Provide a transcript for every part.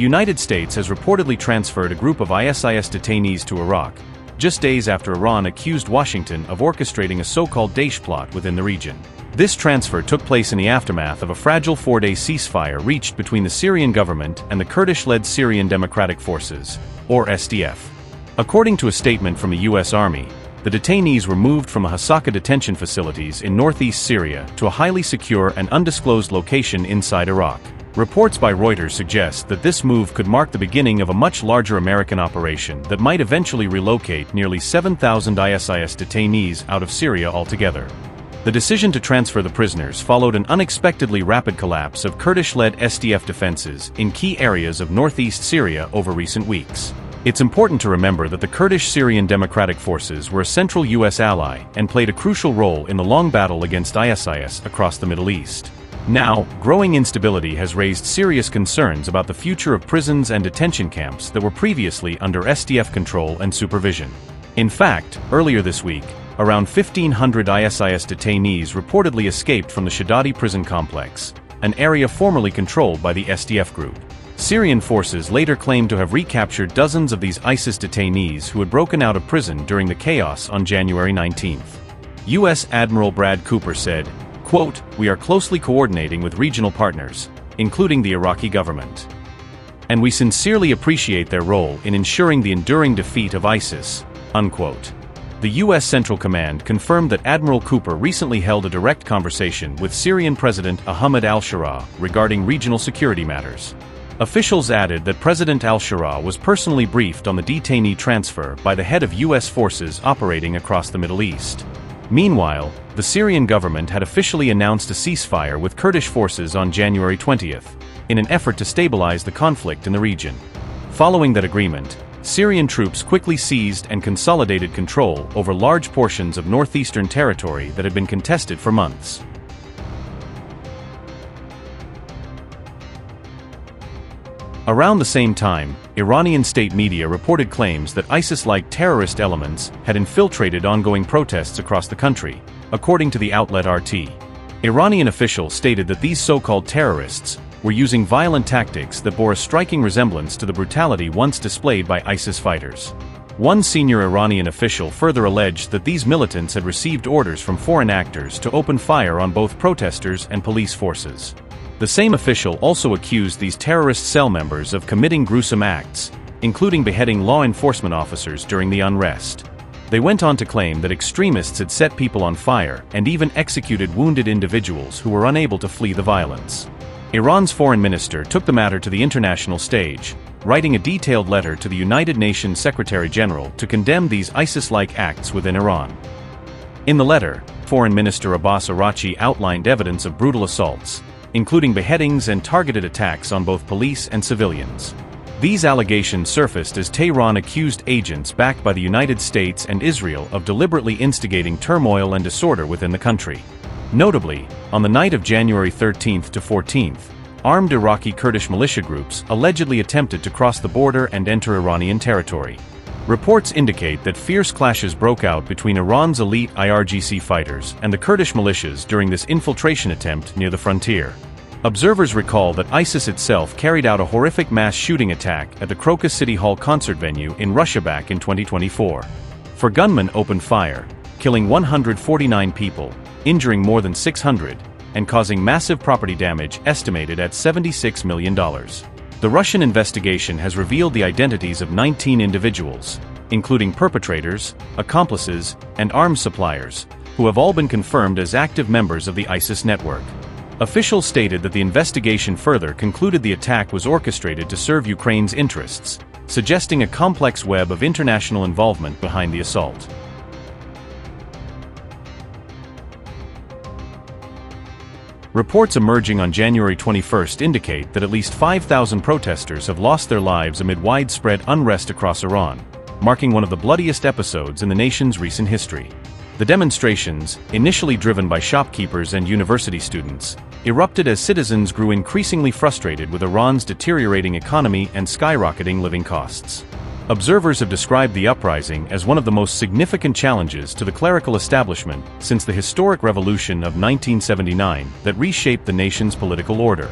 United States has reportedly transferred a group of ISIS detainees to Iraq, just days after Iran accused Washington of orchestrating a so-called Daesh plot within the region. This transfer took place in the aftermath of a fragile 4-day ceasefire reached between the Syrian government and the Kurdish-led Syrian Democratic Forces, or SDF. According to a statement from the U.S. Army, the detainees were moved from Hasaka detention facilities in northeast Syria to a highly secure and undisclosed location inside Iraq. Reports by Reuters suggest that this move could mark the beginning of a much larger American operation that might eventually relocate nearly 7,000 ISIS detainees out of Syria altogether. The decision to transfer the prisoners followed an unexpectedly rapid collapse of Kurdish-led SDF defenses in key areas of northeast Syria over recent weeks. It's important to remember that the Kurdish Syrian Democratic Forces were a central U.S. ally and played a crucial role in the long battle against ISIS across the Middle East. Now, growing instability has raised serious concerns about the future of prisons and detention camps that were previously under SDF control and supervision. In fact, earlier this week, around 1,500 ISIS detainees reportedly escaped from the Shadadi prison complex, an area formerly controlled by the SDF group. Syrian forces later claimed to have recaptured dozens of these ISIS detainees who had broken out of prison during the chaos on January 19. U.S. Admiral Brad Cooper said, quote, "We are closely coordinating with regional partners, including the Iraqi government. And we sincerely appreciate their role in ensuring the enduring defeat of ISIS," unquote. The U.S. Central Command confirmed that Admiral Cooper recently held a direct conversation with Syrian President Ahmed al-Shara regarding regional security matters. Officials added that President al-Shara was personally briefed on the detainee transfer by the head of U.S. forces operating across the Middle East. Meanwhile, the Syrian government had officially announced a ceasefire with Kurdish forces on January 20th, in an effort to stabilize the conflict in the region. Following that agreement, Syrian troops quickly seized and consolidated control over large portions of northeastern territory that had been contested for months. Around the same time, Iranian state media reported claims that ISIS-like terrorist elements had infiltrated ongoing protests across the country, according to the outlet RT. Iranian officials stated that these so-called terrorists were using violent tactics that bore a striking resemblance to the brutality once displayed by ISIS fighters. One senior Iranian official further alleged that these militants had received orders from foreign actors to open fire on both protesters and police forces. The same official also accused these terrorist cell members of committing gruesome acts, including beheading law enforcement officers during the unrest. They went on to claim that extremists had set people on fire and even executed wounded individuals who were unable to flee the violence. Iran's foreign minister took the matter to the international stage, writing a detailed letter to the United Nations Secretary-General to condemn these ISIS-like acts within Iran. In the letter, Foreign Minister Abbas Araghchi outlined evidence of brutal assaults, including beheadings and targeted attacks on both police and civilians. These allegations surfaced as Tehran accused agents backed by the United States and Israel of deliberately instigating turmoil and disorder within the country. Notably, on the night of January 13th to 14th, armed Iraqi Kurdish militia groups allegedly attempted to cross the border and enter Iranian territory. Reports indicate that fierce clashes broke out between Iran's elite IRGC fighters and the Kurdish militias during this infiltration attempt near the frontier. Observers recall that ISIS itself carried out a horrific mass shooting attack at the Crocus City Hall concert venue in Russia back in 2024. Four gunmen opened fire, killing 149 people, injuring more than 600, and causing massive property damage estimated at $76 million. The Russian investigation has revealed the identities of 19 individuals, including perpetrators, accomplices, and arms suppliers, who have all been confirmed as active members of the ISIS network. Officials stated that the investigation further concluded the attack was orchestrated to serve Ukraine's interests, suggesting a complex web of international involvement behind the assault. Reports emerging on January 21st indicate that at least 5,000 protesters have lost their lives amid widespread unrest across Iran, marking one of the bloodiest episodes in the nation's recent history. The demonstrations, initially driven by shopkeepers and university students, erupted as citizens grew increasingly frustrated with Iran's deteriorating economy and skyrocketing living costs. Observers have described the uprising as one of the most significant challenges to the clerical establishment since the historic revolution of 1979 that reshaped the nation's political order.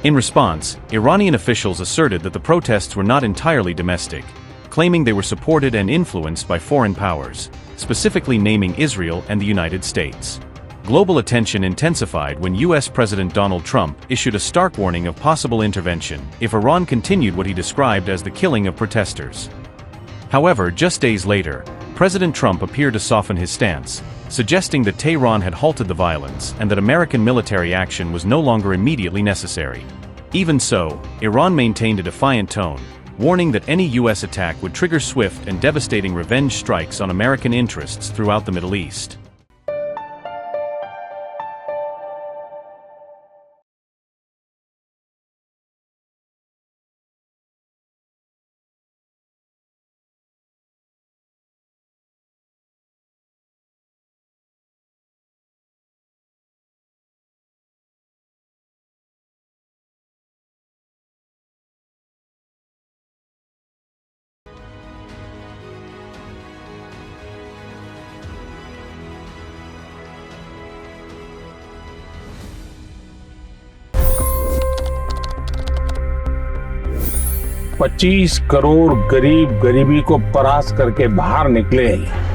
In response, Iranian officials asserted that the protests were not entirely domestic, claiming they were supported and influenced by foreign powers, specifically naming Israel and the United States. Global attention intensified when US President Donald Trump issued a stark warning of possible intervention if Iran continued what he described as the killing of protesters. However, just days later, President Trump appeared to soften his stance, suggesting that Tehran had halted the violence and that American military action was no longer immediately necessary. Even so, Iran maintained a defiant tone, warning that any US attack would trigger swift and devastating revenge strikes on American interests throughout the Middle East. $25 crore गरीब गरीबी को परास्त करके बाहर निकले।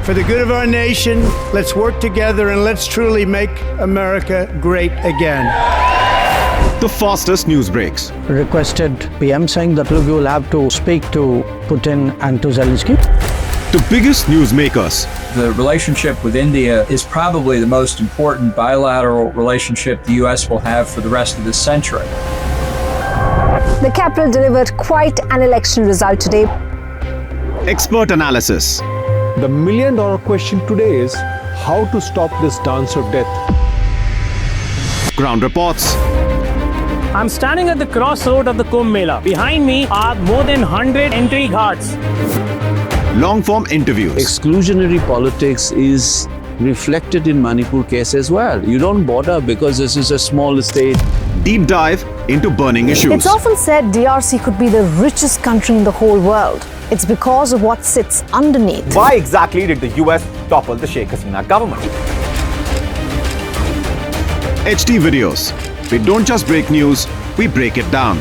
For the good of our nation, let's work together and let's truly make America great again. The fastest news breaks. Requested PM saying that look, you will have to speak to Putin and to Zelensky. The biggest news makers. The relationship with India is probably the most important bilateral relationship the US will have for the rest of this century. The capital delivered quite an election result today. Expert analysis. The million-dollar question today is how to stop this dance of death. Ground reports. I'm standing at the crossroad of the Kumbh Mela. Behind me are more than 100 entry ghats. Long-form interviews. Exclusionary politics is reflected in Manipur case as well. You don't bother because this is a small state. Deep dive into burning issues. It's often said DRC could be the richest country in the whole world. It's because of what sits underneath. Why exactly did the US topple the Sheikh Hasina government? HT videos. We don't just break news, we break it down.